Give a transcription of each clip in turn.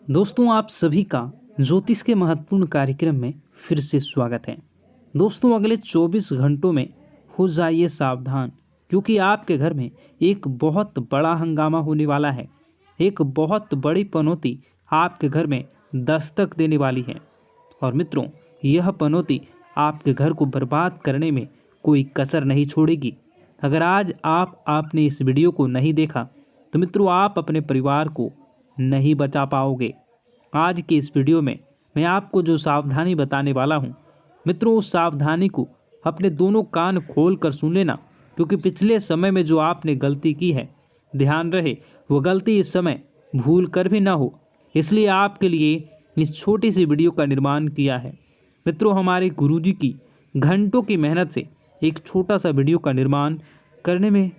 दोस्तों, आप सभी का ज्योतिष के महत्वपूर्ण कार्यक्रम में फिर से स्वागत है। दोस्तों, अगले 24 घंटों में हो जाइए सावधान, क्योंकि आपके घर में एक बहुत बड़ा हंगामा होने वाला है। एक बहुत बड़ी पनौती आपके घर में दस्तक देने वाली है। और मित्रों, यह पनौती आपके घर को बर्बाद करने में कोई कसर नहीं छोड़ेगी। अगर आज आपने इस वीडियो को नहीं देखा तो मित्रों, आप अपने परिवार को नहीं बचा पाओगे। आज के इस वीडियो में मैं आपको जो सावधानी बताने वाला हूँ मित्रों, उस सावधानी को अपने दोनों कान खोल कर सुन लेना, क्योंकि पिछले समय में जो आपने गलती की है, ध्यान रहे वो गलती इस समय भूल कर भी ना हो। इसलिए आपके लिए इस छोटी सी वीडियो का निर्माण किया है। मित्रों, हमारे गुरुजी की घंटों की मेहनत से एक छोटा सा वीडियो का निर्माण करने में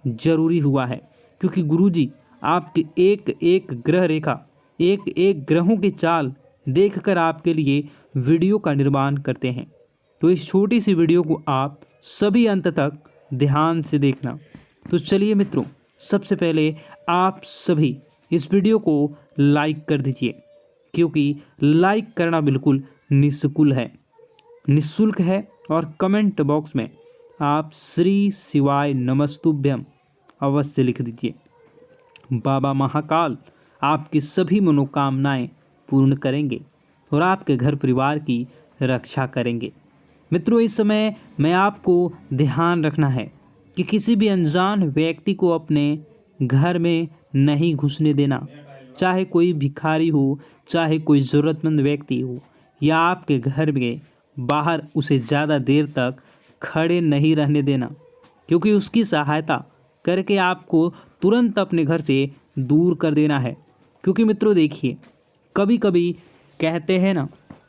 जरूरी हुआ है, क्योंकि गुरुजी आपकी एक एक ग्रह रेखा, एक एक ग्रहों की चाल देखकर आपके लिए वीडियो का निर्माण करते हैं। तो इस छोटी सी वीडियो को आप सभी अंत तक ध्यान से देखना। तो चलिए मित्रों, सबसे पहले आप सभी इस वीडियो को लाइक कर दीजिए, क्योंकि लाइक करना बिल्कुल निःशुल्क है। और कमेंट बॉक्स में आप श्री शिवाय नमस्तुभ्यम अवश्य लिख दीजिए। बाबा महाकाल आपकी सभी मनोकामनाएं पूर्ण करेंगे और आपके घर परिवार की रक्षा करेंगे। मित्रों, इस समय मैं आपको ध्यान रखना है कि किसी भी अनजान व्यक्ति को अपने घर में नहीं घुसने देना। चाहे कोई भिखारी हो, चाहे कोई ज़रूरतमंद व्यक्ति हो, या आपके घर में बाहर उसे ज़्यादा देर तक खड़े नहीं रहने देना, क्योंकि उसकी सहायता करके आपको तुरंत अपने घर से दूर कर देना है। क्योंकि मित्रों देखिए, कभी कभी कहते हैं ना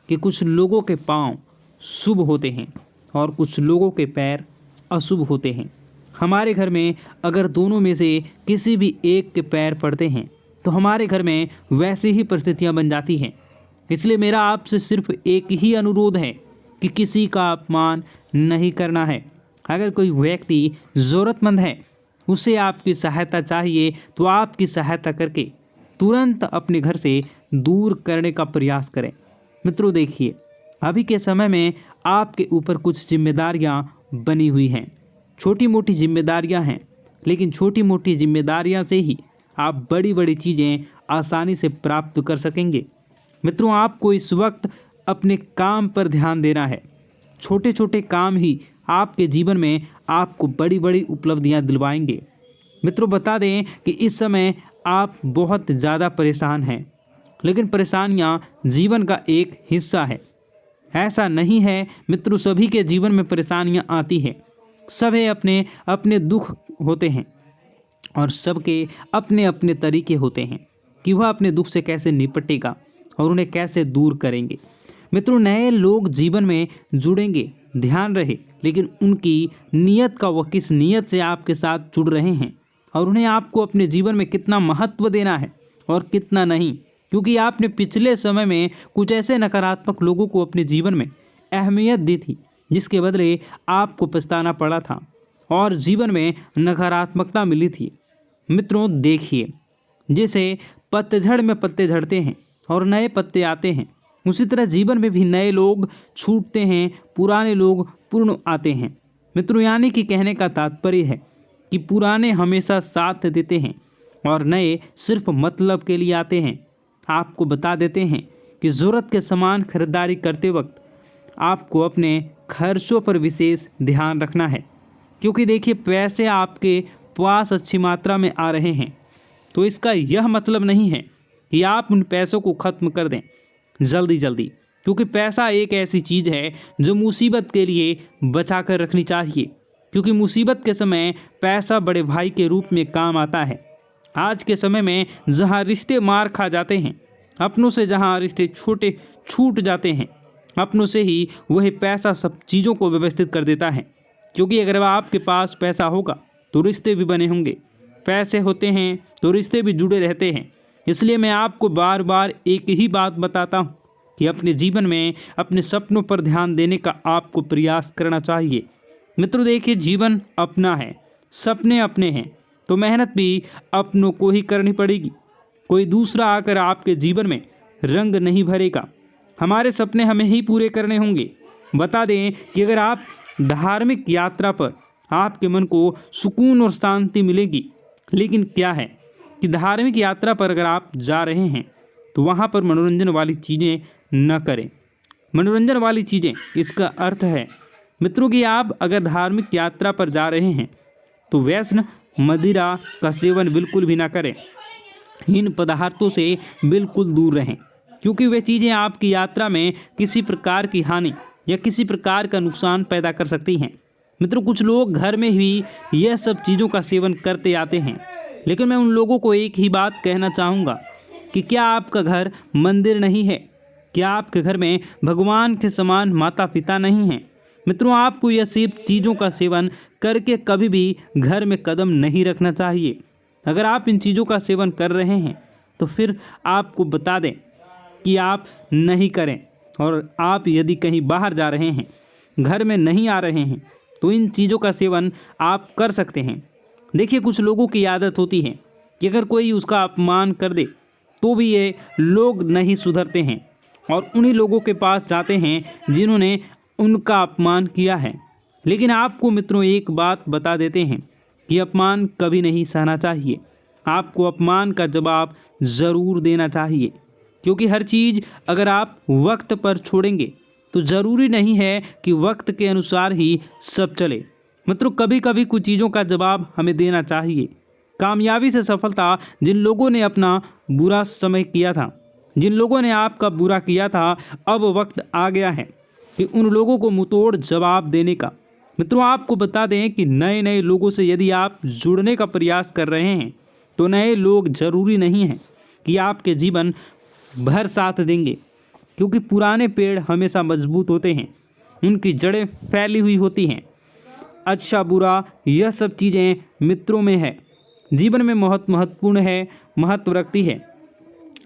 कि कुछ लोगों के पांव शुभ होते हैं और कुछ लोगों के पैर अशुभ होते हैं। हमारे घर में अगर दोनों में से किसी भी एक के पैर पड़ते हैं तो हमारे घर में वैसी ही परिस्थितियां बन जाती हैं। इसलिए मेरा आपसे सिर्फ एक ही अनुरोध है कि किसी का अपमान नहीं करना है। अगर कोई व्यक्ति ज़रूरतमंद है, उसे आपकी सहायता चाहिए, तो आपकी सहायता करके तुरंत अपने घर से दूर करने का प्रयास करें। मित्रों देखिए, अभी के समय में आपके ऊपर कुछ जिम्मेदारियां बनी हुई हैं। छोटी मोटी जिम्मेदारियां हैं, लेकिन छोटी मोटी जिम्मेदारियां से ही आप बड़ी बड़ी चीज़ें आसानी से प्राप्त कर सकेंगे। मित्रों, आपको इस वक्त अपने काम पर ध्यान देना है। छोटे छोटे काम ही आपके जीवन में आपको बड़ी बड़ी उपलब्धियां दिलवाएंगे। मित्रों, बता दें कि इस समय आप बहुत ज़्यादा परेशान हैं, लेकिन परेशानियां जीवन का एक हिस्सा है। ऐसा नहीं है मित्रों, सभी के जीवन में परेशानियां आती हैं। सभी अपने अपने दुख होते हैं और सबके अपने अपने तरीके होते हैं कि वह अपने दुख से कैसे निपटेगा और उन्हें कैसे दूर करेंगे। मित्रों, नए लोग जीवन में जुड़ेंगे, ध्यान रहे, लेकिन उनकी नीयत का, वह किस नीयत से आपके साथ जुड़ रहे हैं और उन्हें आपको अपने जीवन में कितना महत्व देना है और कितना नहीं। क्योंकि आपने पिछले समय में कुछ ऐसे नकारात्मक लोगों को अपने जीवन में अहमियत दी थी, जिसके बदले आपको पछताना पड़ा था और जीवन में नकारात्मकता मिली थी। मित्रों देखिए, जैसे पतझड़ में पत्ते झड़ते हैं और नए पत्ते आते हैं, उसी तरह जीवन में भी नए लोग छूटते हैं, पुराने लोग पूर्ण आते हैं। मित्रों, यानी कि कहने का तात्पर्य है कि पुराने हमेशा साथ देते हैं और नए सिर्फ मतलब के लिए आते हैं। आपको बता देते हैं कि ज़रूरत के सामान खरीदारी करते वक्त आपको अपने खर्चों पर विशेष ध्यान रखना है, क्योंकि देखिए, पैसे आपके पास अच्छी मात्रा में आ रहे हैं, तो इसका यह मतलब नहीं है कि आप उन पैसों को ख़त्म कर दें जल्दी जल्दी, क्योंकि पैसा एक ऐसी चीज़ है जो मुसीबत के लिए बचा कर रखनी चाहिए। क्योंकि मुसीबत के समय पैसा बड़े भाई के रूप में काम आता है। आज के समय में जहां रिश्ते मार खा जाते हैं, अपनों से जहां रिश्ते छोटे छूट जाते हैं, अपनों से ही वही पैसा सब चीज़ों को व्यवस्थित कर देता है। क्योंकि अगर आपके पास पैसा होगा तो रिश्ते भी बने होंगे, पैसे होते हैं तो रिश्ते भी जुड़े रहते हैं। इसलिए मैं आपको बार बार एक ही बात बताता हूँ कि अपने जीवन में अपने सपनों पर ध्यान देने का आपको प्रयास करना चाहिए। मित्रों देखिए, जीवन अपना है, सपने अपने हैं, तो मेहनत भी अपनों को ही करनी पड़ेगी। कोई दूसरा आकर आपके जीवन में रंग नहीं भरेगा। हमारे सपने हमें ही पूरे करने होंगे। बता दें कि अगर आप धार्मिक यात्रा पर आपके मन को सुकून और शांति मिलेगी, लेकिन क्या है कि धार्मिक यात्रा पर अगर आप जा रहे हैं तो वहाँ पर मनोरंजन वाली चीज़ें न करें। मनोरंजन वाली चीज़ें, इसका अर्थ है मित्रों कि आप अगर धार्मिक यात्रा पर जा रहे हैं तो व्यसन, मदिरा का सेवन बिल्कुल भी ना करें। इन पदार्थों से बिल्कुल दूर रहें, क्योंकि वे चीज़ें आपकी यात्रा में किसी प्रकार की हानि या किसी प्रकार का नुकसान पैदा कर सकती हैं। मित्रों, कुछ लोग घर में भी यह सब चीज़ों का सेवन करते आते हैं, लेकिन मैं उन लोगों को एक ही बात कहना चाहूँगा कि क्या आपका घर मंदिर नहीं है? क्या आपके घर में भगवान के समान माता पिता नहीं हैं? मित्रों, आपको यह सब चीज़ों का सेवन करके कभी भी घर में कदम नहीं रखना चाहिए। अगर आप इन चीज़ों का सेवन कर रहे हैं तो फिर आपको बता दें कि आप नहीं करें, और आप यदि कहीं बाहर जा रहे हैं, घर में नहीं आ रहे हैं, तो इन चीज़ों का सेवन आप कर सकते हैं। देखिए, कुछ लोगों की आदत होती है कि अगर कोई उसका अपमान कर दे तो भी ये लोग नहीं सुधरते हैं और उन्हीं लोगों के पास जाते हैं जिन्होंने उनका अपमान किया है। लेकिन आपको मित्रों एक बात बता देते हैं कि अपमान कभी नहीं सहना चाहिए। आपको अपमान का जवाब ज़रूर देना चाहिए, क्योंकि हर चीज़ अगर आप वक्त पर छोड़ेंगे तो ज़रूरी नहीं है कि वक्त के अनुसार ही सब चले। मित्रों, कभी कभी कुछ चीज़ों का जवाब हमें देना चाहिए। कामयाबी से सफलता, जिन लोगों ने अपना बुरा समय किया था, जिन लोगों ने आपका बुरा किया था, अब वक्त आ गया है कि उन लोगों को मुंहतोड़ जवाब देने का। मित्रों, आपको बता दें कि नए नए लोगों से यदि आप जुड़ने का प्रयास कर रहे हैं तो नए लोग ज़रूरी नहीं हैं कि आपके जीवन भर साथ देंगे, क्योंकि पुराने पेड़ हमेशा मजबूत होते हैं, उनकी जड़ें फैली हुई होती हैं। अच्छा बुरा यह सब चीज़ें मित्रों में है, जीवन में बहुत महत्वपूर्ण है, महत्व रखती है।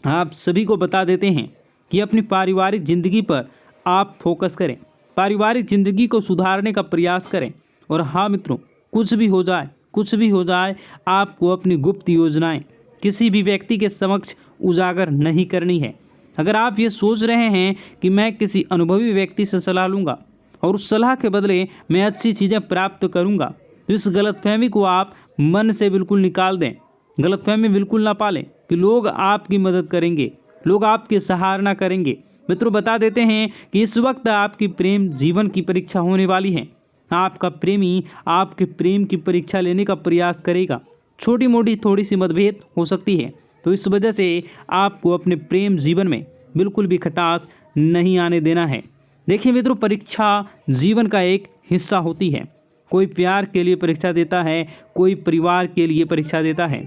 आप सभी को बता देते हैं कि अपनी पारिवारिक ज़िंदगी पर आप फोकस करें, पारिवारिक ज़िंदगी को सुधारने का प्रयास करें। और हाँ मित्रों, कुछ भी हो जाए, आपको अपनी गुप्त योजनाएं किसी भी व्यक्ति के समक्ष उजागर नहीं करनी है। अगर आप ये सोच रहे हैं कि मैं किसी अनुभवी व्यक्ति से सलाह लूँगा और उस सलाह के बदले मैं अच्छी चीज़ें प्राप्त करूँगा, तो इस गलतफहमी को आप मन से बिल्कुल निकाल दें। गलतफहमी बिल्कुल ना पालें कि लोग आपकी मदद करेंगे, लोग आपकी सराहना करेंगे। मित्रों, बता देते हैं कि इस वक्त आपकी प्रेम जीवन की परीक्षा होने वाली है। आपका प्रेमी आपके प्रेम की परीक्षा लेने का प्रयास करेगा। छोटी मोटी थोड़ी सी मतभेद हो सकती है, तो इस वजह से आपको अपने प्रेम जीवन में बिल्कुल भी खटास नहीं आने देना है। देखिए मित्रों, परीक्षा जीवन का एक हिस्सा होती है। कोई प्यार के लिए परीक्षा देता है, कोई परिवार के लिए परीक्षा देता है,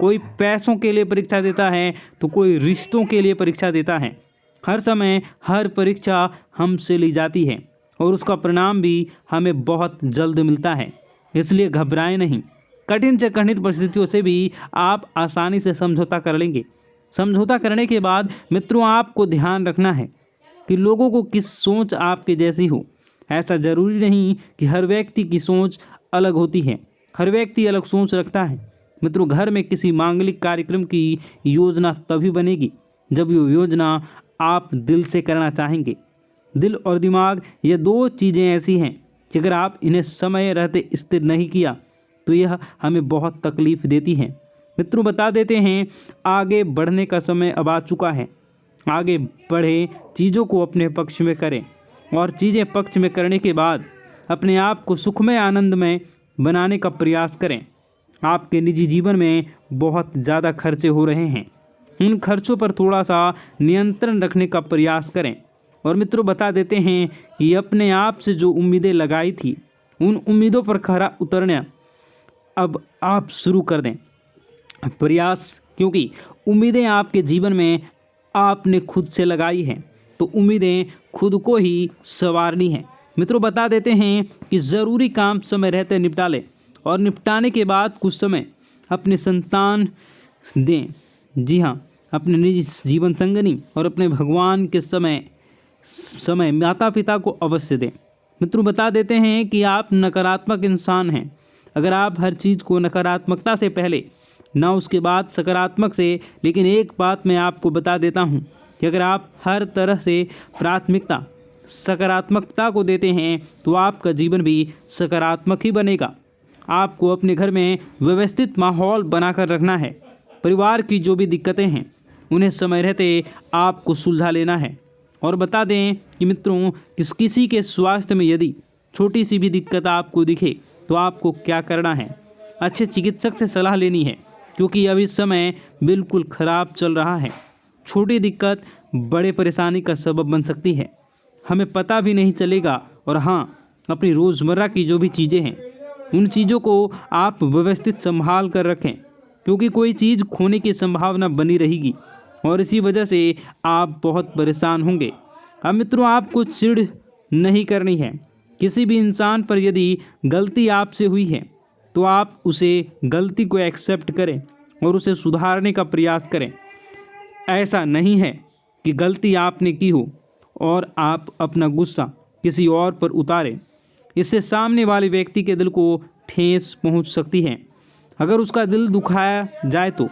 कोई पैसों के लिए परीक्षा देता है, तो कोई रिश्तों के लिए परीक्षा देता है। हर समय हर परीक्षा हमसे ली जाती है और उसका परिणाम भी हमें बहुत जल्द मिलता है। इसलिए घबराएं नहीं। कठिन से कठिन परिस्थितियों से भी आप आसानी से समझौता कर लेंगे। समझौता करने के बाद मित्रों, आपको ध्यान रखना है कि लोगों को किस सोच आपके जैसी हो। ऐसा ज़रूरी नहीं कि हर व्यक्ति की सोच अलग होती है, हर व्यक्ति अलग सोच रखता है। मित्रों, घर में किसी मांगलिक कार्यक्रम की योजना तभी बनेगी जब वो योजना आप दिल से करना चाहेंगे। दिल और दिमाग, ये दो चीज़ें ऐसी हैं कि अगर आप इन्हें समय रहते स्थिर नहीं किया तो यह हमें बहुत तकलीफ़ देती हैं। मित्रों, बता देते हैं आगे बढ़ने का समय अब आ चुका है। आगे बढ़े, चीज़ों को अपने पक्ष में करें और चीज़ें पक्ष में करने के बाद अपने आप को सुखमय आनंदमय बनाने का प्रयास करें। आपके निजी जीवन में बहुत ज़्यादा खर्चे हो रहे हैं, उन खर्चों पर थोड़ा सा नियंत्रण रखने का प्रयास करें। और मित्रों, बता देते हैं कि अपने आप से जो उम्मीदें लगाई थी, उन उम्मीदों पर खरा उतरना अब आप शुरू कर दें प्रयास, क्योंकि उम्मीदें आपके जीवन में आपने खुद से लगाई हैं, तो उम्मीदें खुद को ही संवारनी है। मित्रों, बता देते हैं कि ज़रूरी काम समय रहते निपटा लें और निपटाने के बाद कुछ समय अपने संतान दें। जी हाँ, अपने निजी जीवन संगनी और अपने भगवान के समय माता पिता को अवश्य दें। मित्रों, बता देते हैं कि आप नकारात्मक इंसान हैं। अगर आप हर चीज़ को नकारात्मकता से पहले ना उसके बाद सकारात्मक से। लेकिन एक बात मैं आपको बता देता हूँ कि अगर आप हर तरह से प्राथमिकता सकारात्मकता को देते हैं तो आपका जीवन भी सकारात्मक ही बनेगा। आपको अपने घर में व्यवस्थित माहौल बनाकर रखना है। परिवार की जो भी दिक्कतें हैं उन्हें समय रहते आपको सुलझा लेना है। और बता दें कि मित्रों, किसी के स्वास्थ्य में यदि छोटी सी भी दिक्कत आपको दिखे तो आपको क्या करना है, अच्छे चिकित्सक से सलाह लेनी है, क्योंकि अभी समय बिल्कुल ख़राब चल रहा है। छोटी दिक्कत बड़े परेशानी का सबब बन सकती है, हमें पता भी नहीं चलेगा। और हाँ, अपनी रोज़मर्रा की जो भी चीज़ें हैं उन चीज़ों को आप व्यवस्थित संभाल कर रखें, क्योंकि कोई चीज़ खोने की संभावना बनी रहेगी और इसी वजह से आप बहुत परेशान होंगे। अब मित्रों, आपको चिढ़ नहीं करनी है। किसी भी इंसान पर यदि गलती आपसे हुई है तो आप उसे गलती को एक्सेप्ट करें और उसे सुधारने का प्रयास करें। ऐसा नहीं है कि गलती आपने की हो और आप अपना गुस्सा किसी और पर उतारें। इससे सामने वाले व्यक्ति के दिल को ठेस पहुंच सकती है, अगर उसका दिल दुखाया जाए तो।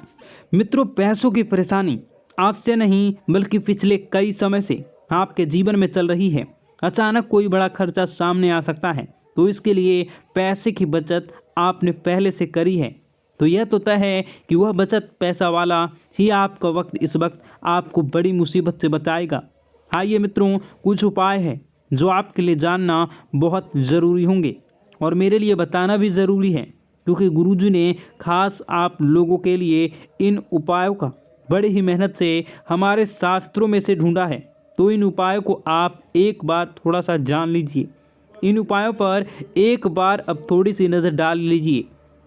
मित्रों, पैसों की परेशानी आज से नहीं बल्कि पिछले कई समय से आपके जीवन में चल रही है। अचानक कोई बड़ा खर्चा सामने आ सकता है, तो इसके लिए पैसे की बचत आपने पहले से करी है तो यह तो तय है कि वह बचत पैसा वाला ही आपका वक्त इस वक्त आपको बड़ी मुसीबत से बचाएगा। आइए मित्रों, कुछ उपाय है जो आपके लिए जानना बहुत ज़रूरी होंगे और मेरे लिए बताना भी ज़रूरी है, क्योंकि गुरुजी ने खास आप लोगों के लिए इन उपायों का बड़ी ही मेहनत से हमारे शास्त्रों में से ढूंढा है। तो इन उपायों को आप एक बार थोड़ा सा जान लीजिए। इन उपायों पर एक बार अब थोड़ी सी नज़र डाल लीजिए।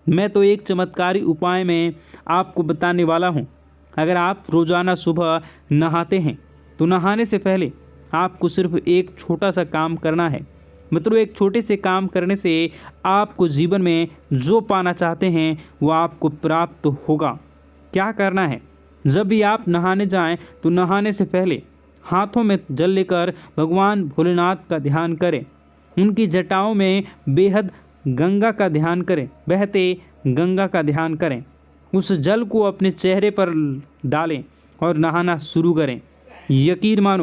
मैं तो एक चमत्कारी उपाय में आपको बताने वाला हूँ। अगर आप रोज़ाना सुबह नहाते हैं तो नहाने से पहले आपको सिर्फ एक छोटा सा काम करना है। मित्रों, एक छोटे से काम करने से आपको जीवन में जो पाना चाहते हैं वो आपको प्राप्त होगा। क्या करना है, जब भी आप नहाने जाएं तो नहाने से पहले हाथों में जल लेकर भगवान भोलेनाथ का ध्यान करें। उनकी जटाओं में बेहद गंगा का ध्यान करें, बहते गंगा का ध्यान करें। उस जल को अपने चेहरे पर डालें और नहाना शुरू करें। यकीन मानो